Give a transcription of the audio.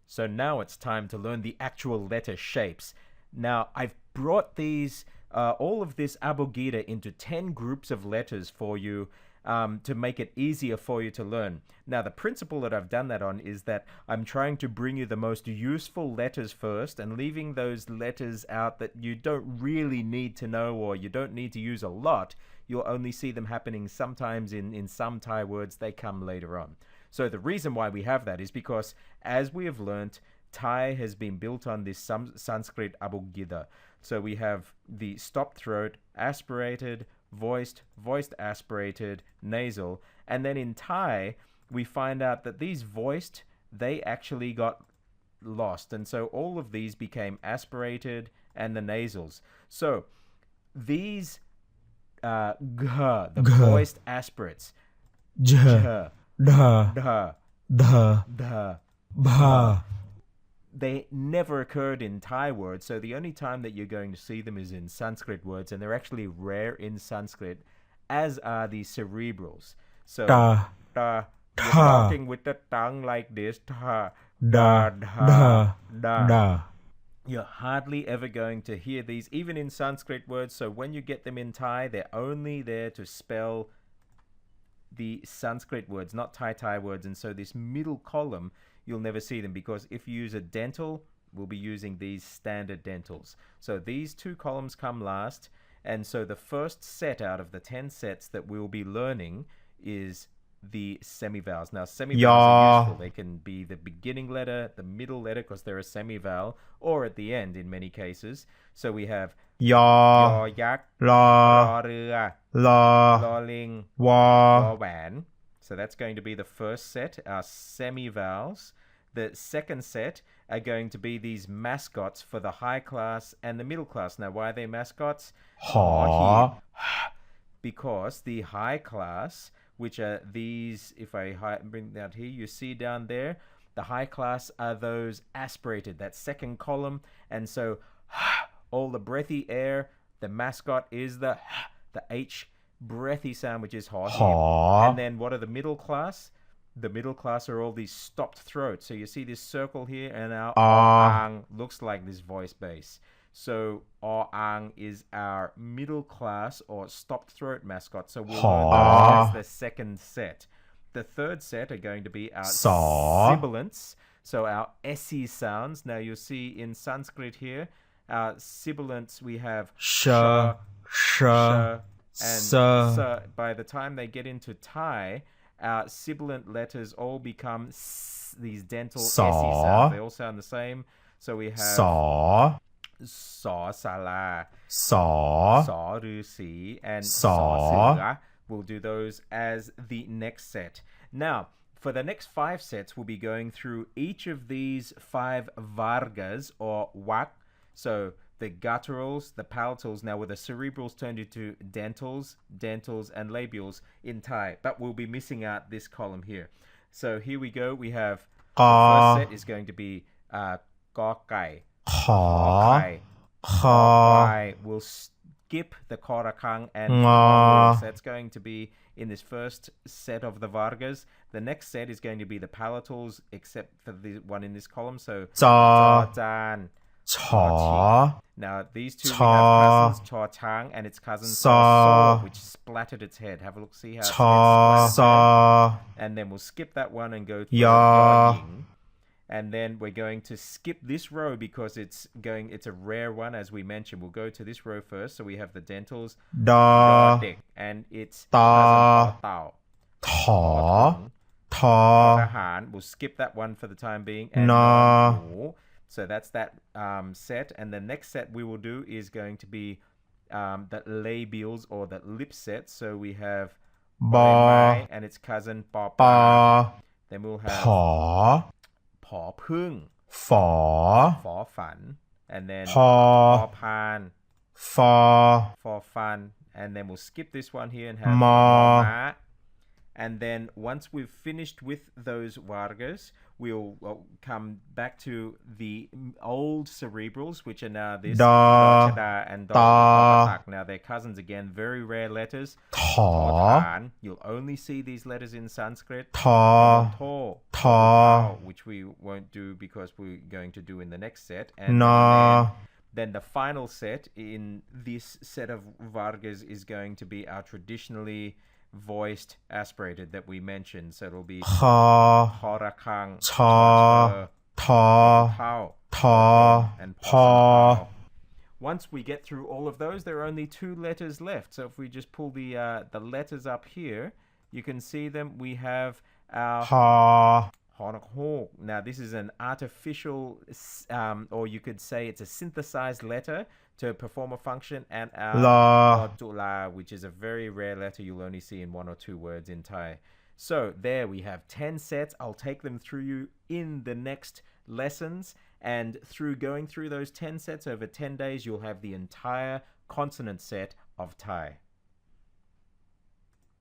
So now it's time to learn the actual letter shapes. Now, I've brought all of this abugida into 10 groups of letters for you to make it easier for you to learn. Now, the principle that I've done that on is that I'm trying to bring you the most useful letters first and leaving those letters out that you don't really need to know or you don't need to use a lot. You'll only see them happening sometimes in some Thai words. They come later on. So the reason why we have that is because, as we have learnt, Thai has been built on this Sanskrit abugida. So we have the stopped throat, aspirated, voiced, voiced aspirated, nasal. And then in Thai, we find out that these voiced, they actually got lost. And so all of these became aspirated and the nasals. So these the voiced aspirates, J, Da, da, Da, da, Ba, they never occurred in Thai words, so the only time that you're going to see them is in Sanskrit words, and they're actually rare in Sanskrit, as are the cerebrals. So, Da, da, you're Ta, talking with the tongue like this, da, Da, da, Da, da. Da. You're hardly ever going to hear these, even in Sanskrit words, so when you get them in Thai, they're only there to spell the Sanskrit words, not Thai words, and so this middle column, you'll never see them because if you use a dental, we'll be using these standard dentals. So these two columns come last, and so the first set out of the 10 sets that we'll be learning is the semivowels. Now, semivowels are useful. They can be the beginning letter, the middle letter, because they're a semivowel, or at the end in many cases. So we have Yaw, Yọยักษ์ La, รอเรือ La, ลอลิง Wa, วอแหวน So that's going to be the first set, our semivowels. The second set are going to be these mascots for the high class and the middle class. Now, why are they mascots? Haw, Because the high class, which are these, if I bring that here, you see down there, the high class are those aspirated, that second column. And so all the breathy air, the mascot is the H breathy sound, which is haw. And then what are the middle class? The middle class are all these stopped throats. So you see this circle here, and our ang looks like this voice base. So ang is our middle class or stopped throat mascot. So we'll learn those as the second set. The third set are going to be our sibilants. So our SE sounds. Now you'll see in Sanskrit here, our sibilants we have Sh, and so by the time they get into Thai, our sibilant letters all become these dental SE sounds. They all sound the same. So we have Saw, สอศาลา Saw, สอฤาษี and สอ สอเสือ We'll do those as the next set. Now, for the next 5 sets, we'll be going through each of these 5 vargas or wak. So the gutturals, the palatals, now with the cerebrals turned into dentals, and labials in Thai. But we'll be missing out this column here. So here we go. We have the first set is going to be กอไก่ Kha, We'll skip the korakang and so that's going to be in this first set of the vargas. The next set is going to be the palatals, except for the one in this column. So jan, now these two we have cousins Chaw Chang and its cousin Saw, which splattered its head. Have a look, see how its head splattered. And then we'll skip that one and go through Ying. And then we're going to skip this row because it's a rare one, as we mentioned. We'll go to this row first. So we have the dentals, and it's Tao. We'll skip that one for the time being. And so that's that set. And the next set we will do is going to be the labials or the lip set. So we have Ba and its cousin Pa. Then we'll have ผอพึ่ง ฝอฝัน and then พอพาน for fun, and then we'll skip this one here and have มอ ม้า And then once we've finished with those vargas, we'll come back to the old cerebrals, which are now this Da, da and da. Now they're cousins again, very rare letters. ถอ Tan, you'll only see these letters in Sanskrit. ทอ To, Ta. which we won't do because we're going to do in the next set. And Na. then the final set in this set of vargas is going to be our traditionally voiced aspirated that we mentioned. So it'll be คอ Horakang, ชอ ทอ Pao, ทอ and พอ Pao. Once we get through all of those, there are only 2 letters left. So if we just pull the letters up here, you can see them. We have our พอ Horakho. Now this is an artificial, or you could say it's a synthesized letter to perform a function, and our ลอ Tula, which is a very rare letter you'll only see in 1 or 2 words in Thai. So there we have 10 sets. I'll take them through you in the next lessons, and through going through those 10 sets over 10 days, you'll have the entire consonant set of Thai.